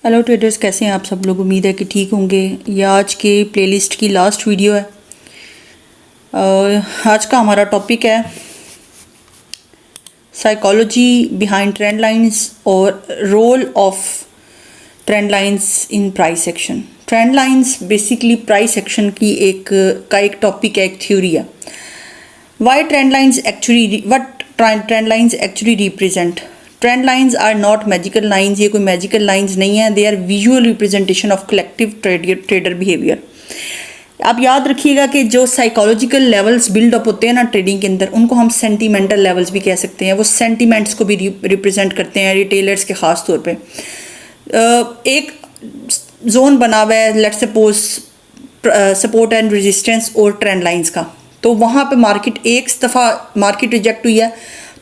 Hello traders, कैसे हैं आप सब लोग। उम्मीद है कि ठीक होंगे। ये आज के प्लेलिस्ट की लास्ट वीडियो है। आज का हमारा टॉपिक है साइकोलॉजी बिहाइंड ट्रेंड लाइंस और role of trend lines in price action. Trend lines basically price action की एक टॉपिक है, एक थ्योरी है। Why trend lines actually what trend lines actually represent. Trend lines are not magical lines. ये कोई magical lines नहीं है। They are visual representation of collective trader behaviour. आप याद रखिएगा कि जो साइकोलॉजिकल लेवल्स बिल्डअप होते हैं ना ट्रेडिंग के अंदर, उनको हम सेंटीमेंटल लेवल्स भी कह सकते हैं। वो सेंटीमेंट्स को भी रिप्रेजेंट करते हैं रिटेलर्स के ख़ास तौर पे। एक जोन बना हुआ है, let's suppose support and resistance और ट्रेंड लाइंस का। तो वहाँ पे मार्केट एक दफ़ा मार्केट रिजेक्ट हुई है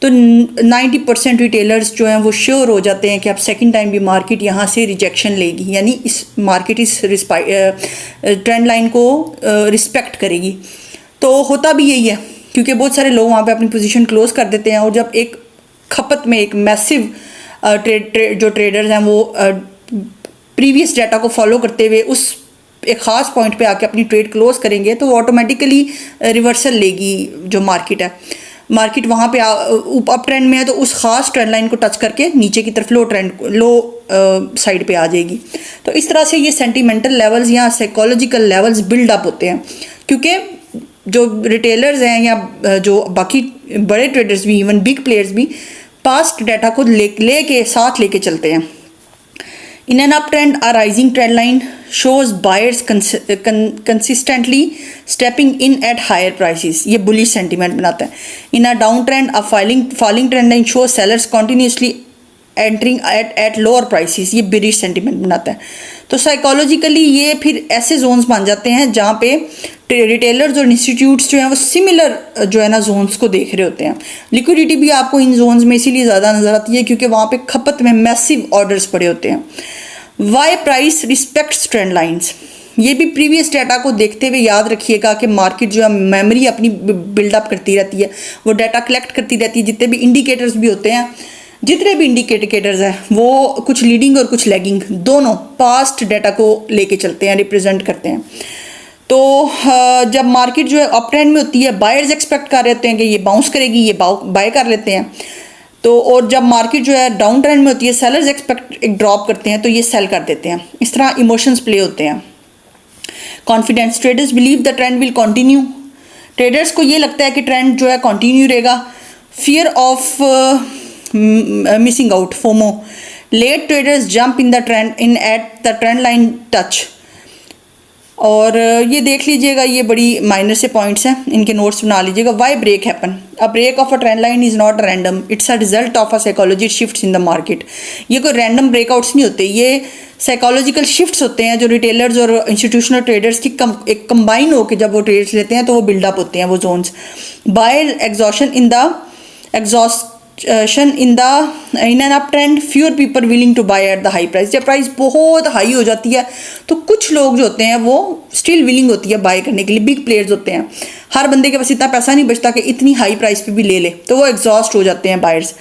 तो 90% रिटेलर्स जो हैं वो श्योर हो जाते हैं कि अब सेकंड टाइम भी मार्केट यहाँ से रिजेक्शन लेगी, यानी इस मार्केट इस ट्रेंड लाइन को रिस्पेक्ट करेगी। तो होता भी यही है, क्योंकि बहुत सारे लोग वहाँ पे अपनी पोजीशन क्लोज कर देते हैं। और जब एक खपत में एक मैसिव जो ट्रेडर्स हैं वो प्रीवियस डाटा को फॉलो करते हुए उस एक ख़ास पॉइंट पे आके अपनी ट्रेड क्लोज करेंगे, तो वो ऑटोमेटिकली रिवर्सल लेगी जो मार्केट है। मार्केट वहाँ पे अप ट्रेंड में है तो उस खास ट्रेंड लाइन को टच करके नीचे की तरफ लो साइड पे आ जाएगी। तो इस तरह से ये सेंटीमेंटल लेवल्स या साइकोलॉजिकल लेवल्स बिल्ड अप होते हैं, क्योंकि जो रिटेलर्स हैं या जो बाकी बड़े ट्रेडर्स भी, इवन बिग प्लेयर्स भी, पास्ट डाटा को साथ लेके चलते हैं। In an uptrend, a rising trend line shows buyers consistently stepping in at higher prices. ये bullish sentiment बनाता है. In a downtrend, a falling trend line shows sellers continuously entering at lower prices. ये bearish sentiment बनाता है. तो psychologically ये फिर ऐसे जोन्स बन जाते हैं जहाँ पे रिटेलर्स और इंस्टीट्यूट्स जो हैं वो सिमिलर जो है ना जोन्स को देख रहे होते हैं। लिक्विडिटी भी आपको इन जोन्स में इसीलिए ज़्यादा नज़र आती है क्योंकि वहाँ पे खपत में मैसिव ऑर्डर्स पड़े होते हैं। Why price respects trend lines. ये भी प्रीवियस डाटा को देखते हुए याद रखिएगा कि मार्केट जो है मेमोरी अपनी बिल्डअप करती रहती है, वो डाटा कलेक्ट करती रहती है। जितने भी इंडिकेटर्स भी होते हैं, जितने भी इंडिकेटर्स हैं, वो कुछ लीडिंग और कुछ लैगिंग दोनों पास्ट डाटा को लेके चलते हैं, रिप्रेजेंट करते हैं। तो जब मार्केट जो है अप ट्रेंड में होती है, बायर्स एक्सपेक्ट कर रहे होते हैं कि ये बाउंस करेगी, ये बाय कर लेते हैं। तो और जब मार्केट जो है डाउन ट्रेंड में होती है, सेलर्स एक्सपेक्ट एक ड्रॉप करते हैं तो ये सेल कर देते हैं। इस तरह इमोशंस प्ले होते हैं। Confidence. Traders believe the trend will continue. Traders को ये लगता है कि ट्रेंड जो है कंटिन्यू रहेगा। Fear of missing out, FOMO. Late traders jump in the trend in at the trend line touch. और ये देख लीजिएगा, ये बड़ी माइनर से पॉइंट्स हैं, इनके नोट्स बना लीजिएगा। Why break happen. A break of a trend line is not random, it's a result of a psychology shifts in the market. ये कोई रैंडम ब्रेकआउट्स नहीं होते, ये साइकोलॉजिकल शिफ्ट्स होते हैं जो रिटेलर्स और इंस्टीट्यूशनल ट्रेडर्स की एक कंबाइन होकर जब वो ट्रेड्स लेते हैं तो वो बिल्डअप होते हैं वो zones. Buyer exhaustion in an up trend, fewer people willing to buy at the high price. जब प्राइस बहुत हाई हो जाती है तो कुछ लोग जो होते हैं वो स्टिल विलिंग होती है बाय करने के लिए। बिग प्लेयर्स होते हैं, हर बंदे के पास इतना पैसा नहीं बचता कि इतनी हाई प्राइस पे भी ले ले, तो वो एग्जॉस्ट हो जाते हैं बायर्स।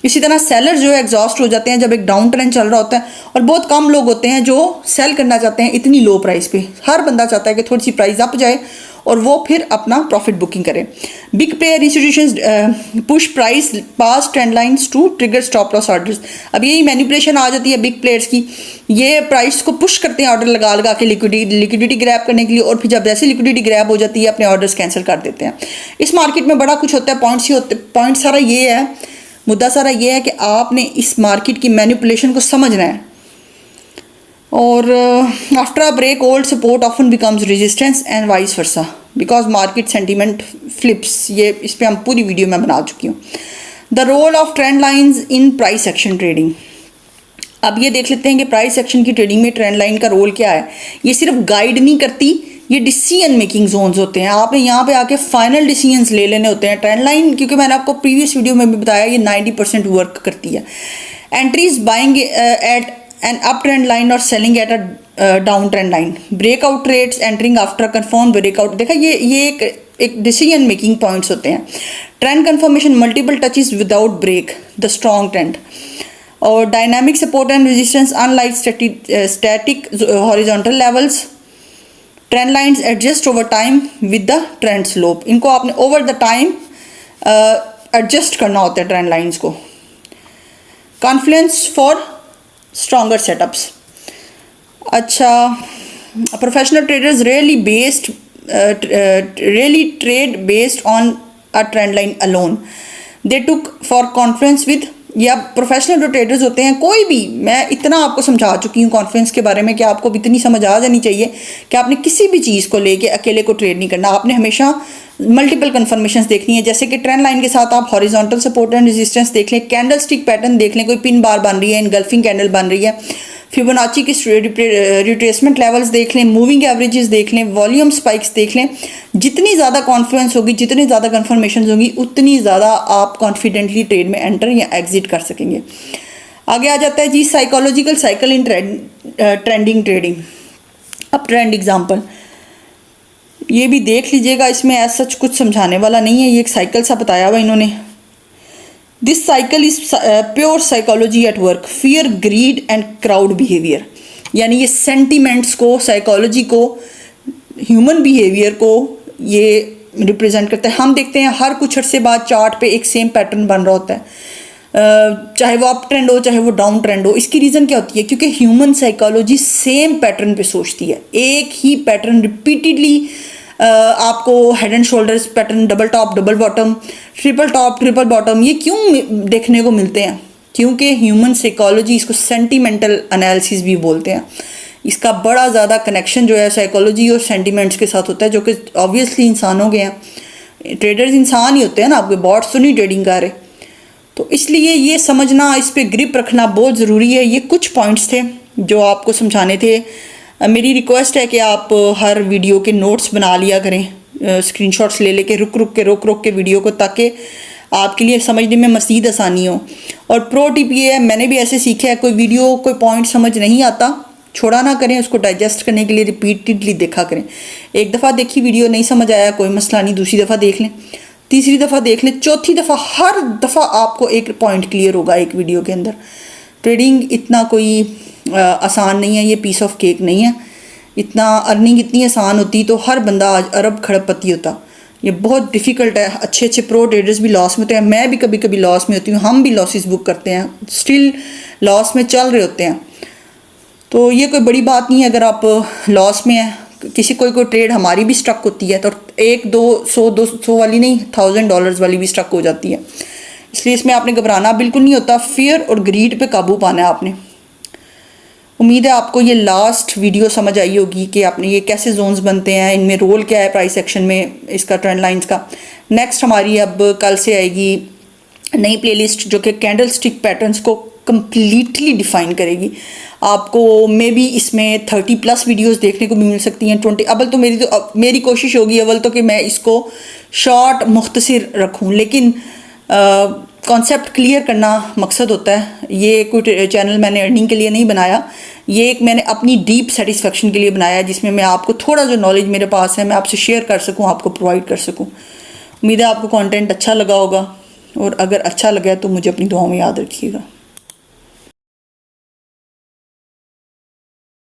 इसी तरह सेलर्स जो है एग्जॉस्ट हो जाते हैं जब एक डाउन ट्रेंड चल रहा होता है, और बहुत कम लोग होते हैं जो सेल करना चाहते हैं इतनी लो प्राइस पे। हर बंदा चाहता है कि थोड़ी सी प्राइस अप जाए और वो फिर अपना प्रॉफिट बुकिंग करें। Big player institutions push price past trend lines to trigger stop loss orders. अब यही मैनिपुलेशन आ जाती है बिग प्लेयर्स की, ये प्राइस को पुश करते हैं ऑर्डर लगा के लिक्विडिटी ग्रैब करने के लिए, और फिर जब जैसे लिक्विडिटी ग्रैब हो जाती है अपने ऑर्डर्स कैंसिल कर देते हैं। इस मार्केट में बड़ा कुछ होता है, पॉइंट सारा ये है, मुद्दा सारा ये है कि आपने इस मार्केट की मैनिपुलेशन को समझना है। और after a break old support often becomes resistance and vice versa because market sentiment flips. ये इस पर हम पूरी वीडियो में बना चुकी हूँ। The role of trend lines in price action trading. अब ये देख लेते हैं कि प्राइस एक्शन की ट्रेडिंग में ट्रेंड लाइन का रोल क्या है। ये सिर्फ गाइड नहीं करती, ये डिसीजन मेकिंग जोन्स होते हैं। आपने यहाँ पे आके फाइनल डिसीजंस ले लेने होते हैं। ट्रेंड लाइन, क्योंकि मैंने आपको प्रीवियस वीडियो में भी बताया, ये 90% वर्क करती है। Entries buying at an up trend line और selling at a down trend line. Breakout trades entering after confirm breakout. देखा, ये एक डिसीजन मेकिंग पॉइंट्स होते हैं। Trend confirmation multiple touches without break the strong trend. और dynamic support and resistance unlike static horizontal levels. Trend lines adjust over time with the trend slope. इनको आपने over the time adjust करना होता है trend lines को। Confluence for stronger setups. अच्छा, professional traders really trade based on a trend line alone. They took for confluence with, या professional जो traders होते हैं कोई भी, मैं इतना आपको समझा चुकी हूँ कॉन्फ्रेंस के बारे में कि आपको इतनी समझ आ जानी चाहिए कि आपने किसी भी चीज़ को लेके अकेले को ट्रेड नहीं करना, आपने हमेशा मल्टीपल कन्फर्मेशंस देखनी है। जैसे कि ट्रेंड लाइन के साथ आप हॉरिजॉन्टल सपोर्ट एंड रेजिस्टेंस देख लें, कैंडल स्टिक पैटर्न देख लें, कोई पिन बार बन रही है, इनगल्फिंग कैंडल बन रही है, फिबोनाची की रिट्रेसमेंट लेवल्स देख लें, मूविंग एवरेजेस देख लें, वॉल्यूम स्पाइक्स देख लें। जितनी ज़्यादा कॉन्फ्लुएंस होगी, जितनी ज़्यादा कन्फर्मेशन होगी, उतनी ज़्यादा आप कॉन्फिडेंटली ट्रेड में एंटर या एग्जिट कर सकेंगे। आगे आ जाता है जी psychological cycle in trending trading. अब ट्रेंड एग्जाम्पल ये भी देख लीजिएगा, इसमें एज सच कुछ समझाने वाला नहीं है, ये एक साइकिल सा बताया हुआ इन्होंने। This cycle is pure psychology at work, fear, grid and crowd behaviour. यानी ये सेंटिमेंट्स को, साइकोलॉजी को, ह्यूमन बिहेवियर को ये रिप्रेजेंट करता है। हम देखते हैं हर कुछ अर्से बाद चार्ट पे एक सेम पैटर्न बन रहा होता है, चाहे वो अप ट्रेंड हो चाहे वो डाउन ट्रेंड हो। इसकी रीज़न क्या होती है? क्योंकि ह्यूमन साइकोलॉजी सेम पैटर्न पे सोचती है, एक ही पैटर्न रिपीटेडली आपको head and shoulders pattern, double top double bottom, triple top triple bottom, ये क्यों देखने को मिलते हैं? क्योंकि ह्यूमन साइकोलॉजी, इसको सेंटिमेंटल एनालिसिस भी बोलते हैं, इसका बड़ा ज़्यादा कनेक्शन जो है साइकोलॉजी और सेंटिमेंट्स के साथ होता है, जो कि ऑब्वियसली इंसानों के हैं। ट्रेडर्स इंसान ही होते हैं ना, आपके बॉट्स तो नहीं ट्रेडिंग कर रहे। तो इसलिए ये समझना, इस पर ग्रिप रखना बहुत ज़रूरी है। ये कुछ पॉइंट्स थे जो आपको समझाने थे। मेरी रिक्वेस्ट है कि आप हर वीडियो के नोट्स बना लिया करें, स्क्रीनशॉट्स ले लेके रोक रोक के वीडियो को, ताकि आपके लिए समझने में मज़ीद आसानी हो। और प्रो टिप ये है, मैंने भी ऐसे सीखा है, कोई वीडियो कोई पॉइंट समझ नहीं आता छोड़ा ना करें, उसको डाइजेस्ट करने के लिए रिपीटेडली देखा करें। एक दफ़ा देखी वीडियो नहीं समझ आया, कोई मसला नहीं, दूसरी दफ़ा देख लें, तीसरी दफ़ा देख लें, चौथी दफ़ा, हर दफ़ा आपको एक पॉइंट क्लियर होगा एक वीडियो के अंदर। ट्रेडिंग इतना कोई आसान नहीं है, ये पीस ऑफ केक नहीं है। इतना अर्निंग इतनी आसान होती तो हर बंदा आज अरब खड़बपति होता। ये बहुत डिफ़िकल्ट है। अच्छे अच्छे प्रो ट्रेडर्स भी लॉस में होते हैं, मैं भी कभी कभी लॉस में होती हूँ, हम भी लॉसेस बुक करते हैं, स्टिल लॉस में चल रहे होते हैं। तो ये कोई बड़ी बात नहीं है अगर आप लॉस में हैं। किसी कोई ट्रेड हमारी भी स्ट्रक होती है तो 1-200 वाली नहीं, $1000 वाली भी स्ट्रक हो जाती है। इसलिए इसमें आपने घबराना बिल्कुल नहीं होता। फियर और ग्रीड पे काबू पाना है आपने। उम्मीद है आपको ये लास्ट वीडियो समझ आई होगी कि आपने ये कैसे जोन्स बनते हैं, इनमें रोल क्या है प्राइस एक्शन में, इसका ट्रेंड लाइंस का। नेक्स्ट हमारी अब कल से आएगी नई प्लेलिस्ट जो कि कैंडल स्टिक पैटर्न्स को कम्प्लीटली डिफाइन करेगी। आपको मे बी इसमें 30+ वीडियोस देखने को भी मिल सकती हैं। 20 अव्वल तो मेरी कोशिश होगी अव्वल तो कि मैं इसको शॉर्ट मुख्तसर रखूं, लेकिन कॉन्सेप्ट क्लियर करना मकसद होता है। ये कोई चैनल मैंने अर्निंग के लिए नहीं बनाया, ये एक मैंने अपनी डीप सेटिस्फेक्शन के लिए बनाया है, जिसमें मैं आपको थोड़ा जो नॉलेज मेरे पास है मैं आपसे शेयर कर सकूं, आपको प्रोवाइड कर सकूं। उम्मीद है आपको कंटेंट अच्छा लगा होगा, और अगर अच्छा लगा तो मुझे अपनी दुआओं में याद रखिएगा।